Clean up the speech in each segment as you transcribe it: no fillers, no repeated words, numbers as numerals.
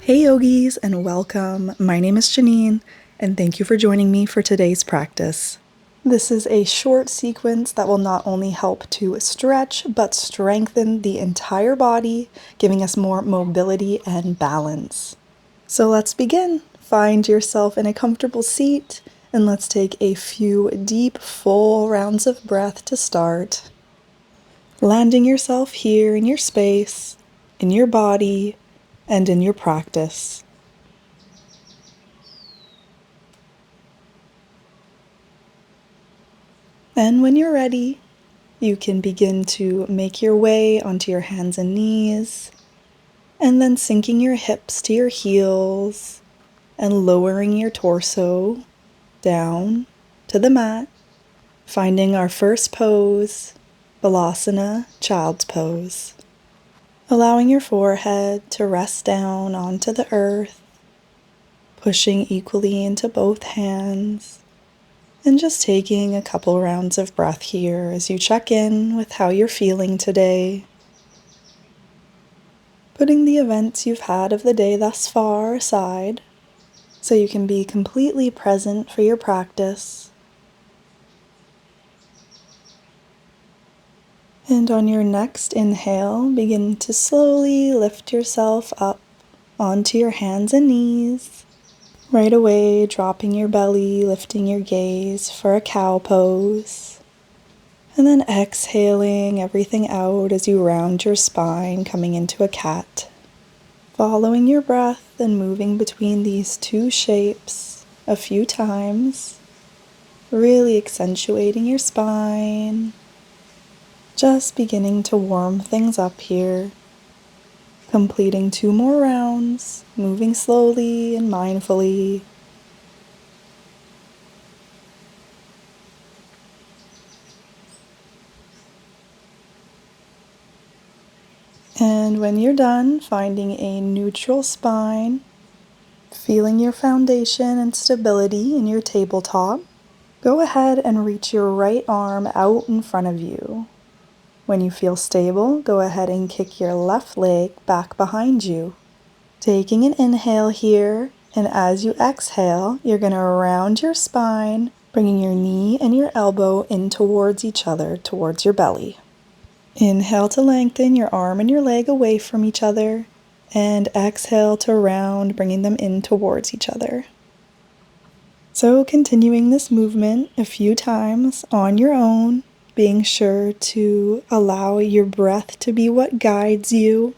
Hey yogis, and welcome. My name is Janine, and thank you for joining me for today's practice. This is a short sequence that will not only help to stretch, but strengthen the entire body, giving us more mobility and balance. So let's begin. Find yourself in a comfortable seat, and let's take a few deep, full rounds of breath to start. Landing yourself here in your space, in your body, and in your practice. And when you're ready, you can begin to make your way onto your hands and knees, and then sinking your hips to your heels and lowering your torso down to the mat, finding our first pose, Balasana, Child's Pose. Allowing your forehead to rest down onto the earth, pushing equally into both hands. And just taking a couple rounds of breath here as you check in with how you're feeling today. Putting the events you've had of the day thus far aside so you can be completely present for your practice. And on your next inhale, begin to slowly lift yourself up onto your hands and knees. Right away, dropping your belly, lifting your gaze for a cow pose. And then exhaling everything out as you round your spine, coming into a cat. Following your breath and moving between these two shapes a few times, really accentuating your spine. Just beginning to warm things up here. Completing 2 more rounds, moving slowly and mindfully. And when you're done, finding a neutral spine, feeling your foundation and stability in your tabletop, go ahead and reach your right arm out in front of you. When you feel stable, go ahead and kick your left leg back behind you. Taking an inhale here, and as you exhale, you're going to round your spine, bringing your knee and your elbow in towards each other, towards your belly. Inhale to lengthen your arm and your leg away from each other, and exhale to round, bringing them in towards each other. So continuing this movement a few times on your own, being sure to allow your breath to be what guides you,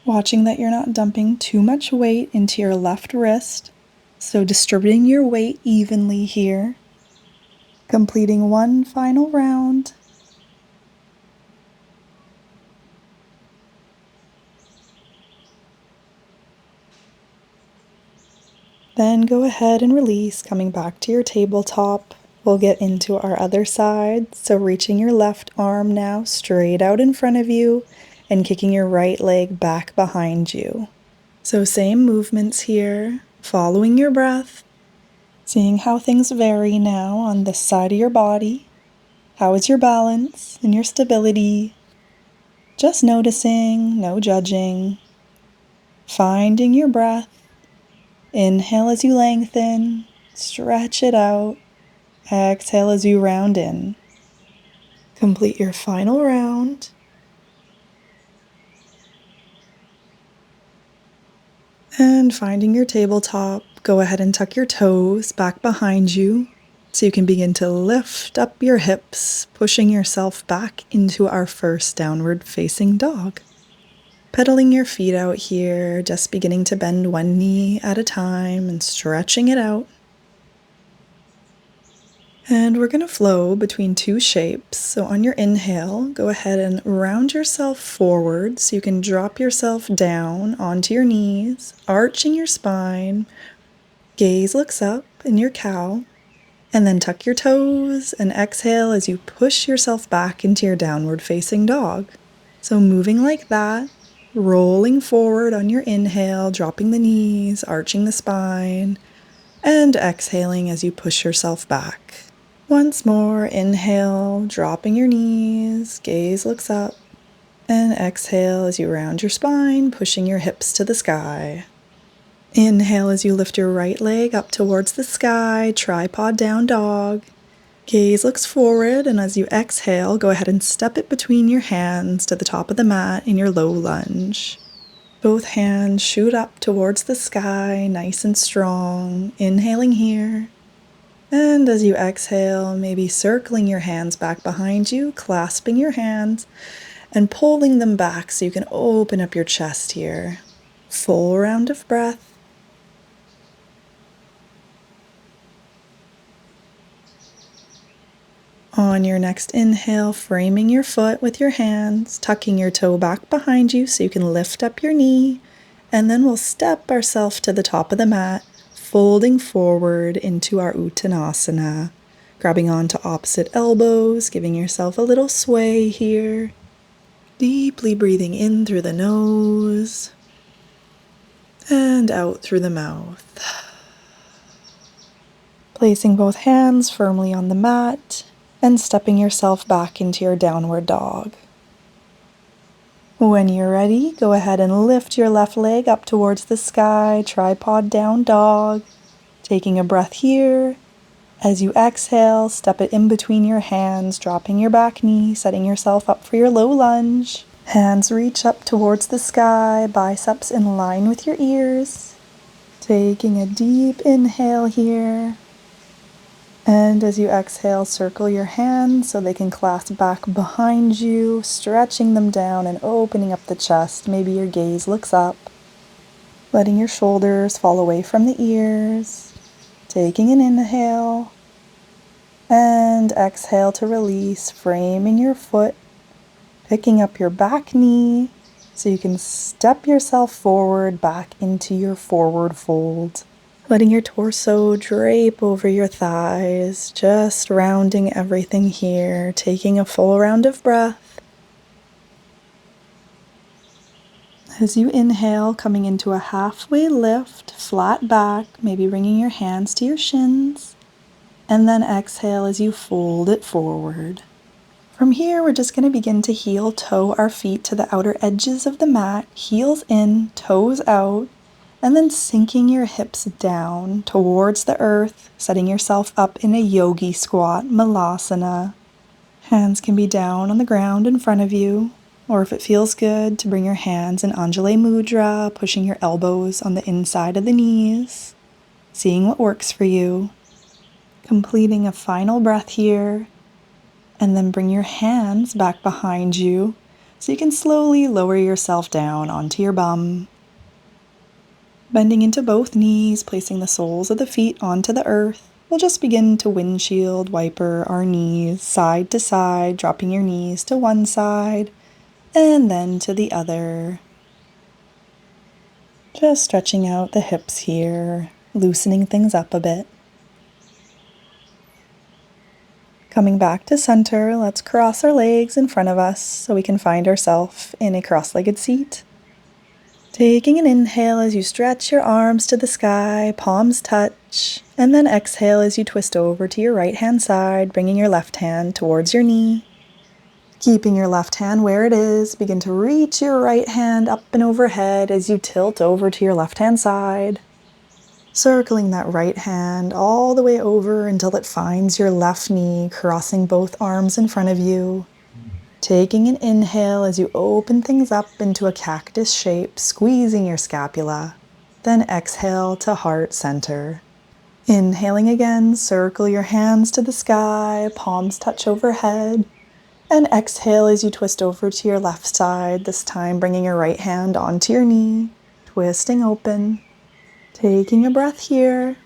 watching that you're not dumping too much weight into your left wrist, so distributing your weight evenly here. Completing one final round. Then go ahead and release, coming back to your tabletop. We'll get into our other side, so reaching your left arm now straight out in front of you and kicking your right leg back behind you. So same movements here, following your breath, seeing how things vary now on this side of your body. How is your balance and your stability? Just noticing, no judging. Finding your breath. Inhale as you lengthen, stretch it out. Exhale as you round in. Complete your final round. And finding your tabletop, go ahead and tuck your toes back behind you so you can begin to lift up your hips, pushing yourself back into our first downward facing dog. Pedaling your feet out here, just beginning to bend one knee at a time and stretching it out. And we're going to flow between two shapes. So on your inhale, go ahead and round yourself forward so you can drop yourself down onto your knees, arching your spine. Gaze looks up in your cow, and then tuck your toes and exhale as you push yourself back into your downward facing dog. So moving like that, rolling forward on your inhale, dropping the knees, arching the spine, and exhaling as you push yourself back. Once more, inhale, dropping your knees, gaze looks up, and exhale as you round your spine, pushing your hips to the sky. Inhale as you lift your right leg up towards the sky, tripod down dog. Gaze looks forward, and as you exhale, go ahead and step it between your hands to the top of the mat in your low lunge. Both hands shoot up towards the sky, nice and strong, inhaling here. And as you exhale, maybe circling your hands back behind you, clasping your hands, and pulling them back so you can open up your chest here. Full round of breath. On your next inhale, framing your foot with your hands, tucking your toe back behind you so you can lift up your knee, and then we'll step ourselves to the top of the mat, folding forward into our Uttanasana, grabbing onto opposite elbows, giving yourself a little sway here. Deeply breathing in through the nose and out through the mouth. Placing both hands firmly on the mat and stepping yourself back into your downward dog. When you're ready, go ahead and lift your left leg up towards the sky, tripod down dog. Taking a breath here. As you exhale, step it in between your hands, dropping your back knee, setting yourself up for your low lunge. Hands reach up towards the sky, biceps in line with your ears. Taking a deep inhale here. And as you exhale, circle your hands so they can clasp back behind you, stretching them down and opening up the chest. Maybe your gaze looks up, letting your shoulders fall away from the ears. Taking an inhale and exhale to release, framing your foot, picking up your back knee so you can step yourself forward back into your forward fold. Letting your torso drape over your thighs, just rounding everything here, taking a full round of breath. As you inhale, coming into a halfway lift, flat back, maybe bringing your hands to your shins, and then exhale as you fold it forward. From here, we're just going to begin to heel toe our feet to the outer edges of the mat, heels in, toes out, and then sinking your hips down towards the earth, setting yourself up in a yogi squat, malasana. Hands can be down on the ground in front of you, or if it feels good, to bring your hands in Anjali Mudra, pushing your elbows on the inside of the knees, seeing what works for you. Completing a final breath here, and then bring your hands back behind you so you can slowly lower yourself down onto your bum. Bending into both knees, placing the soles of the feet onto the earth. We'll just begin to windshield wiper our knees side to side, dropping your knees to one side and then to the other. Just stretching out the hips here, loosening things up a bit. Coming back to center, let's cross our legs in front of us so we can find ourselves in a cross-legged seat. Taking an inhale as you stretch your arms to the sky, palms touch, and then exhale as you twist over to your right hand side, bringing your left hand towards your knee. Keeping your left hand where it is, begin to reach your right hand up and overhead as you tilt over to your left hand side. Circling that right hand all the way over until it finds your left knee, crossing both arms in front of you. Taking an inhale as you open things up into a cactus shape, squeezing your scapula. Then exhale to heart center. Inhaling again, circle your hands to the sky, palms touch overhead. And exhale as you twist over to your left side, this time bringing your right hand onto your knee, twisting open. Taking a breath here.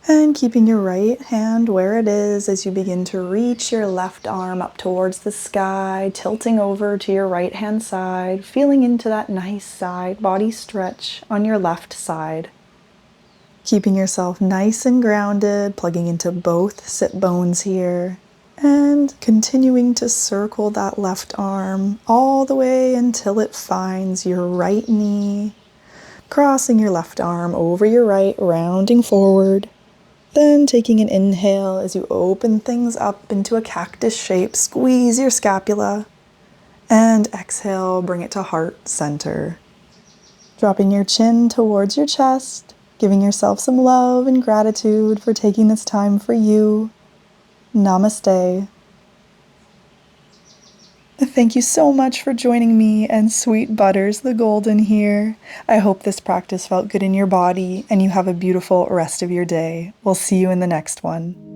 And keeping your right hand where it is as you begin to reach your left arm up towards the sky, tilting over to your right hand side, feeling into that nice side body stretch on your left side. Keeping yourself nice and grounded, plugging into both sit bones here, and continuing to circle that left arm all the way until it finds your right knee, crossing your left arm over your right, rounding forward. Then taking an inhale as you open things up into a cactus shape, squeeze your scapula, and exhale, bring it to heart center. Dropping your chin towards your chest, giving yourself some love and gratitude for taking this time for you. Namaste. Thank you so much for joining me and Sweet Butters the Golden here. I hope this practice felt good in your body and you have a beautiful rest of your day. We'll see you in the next one.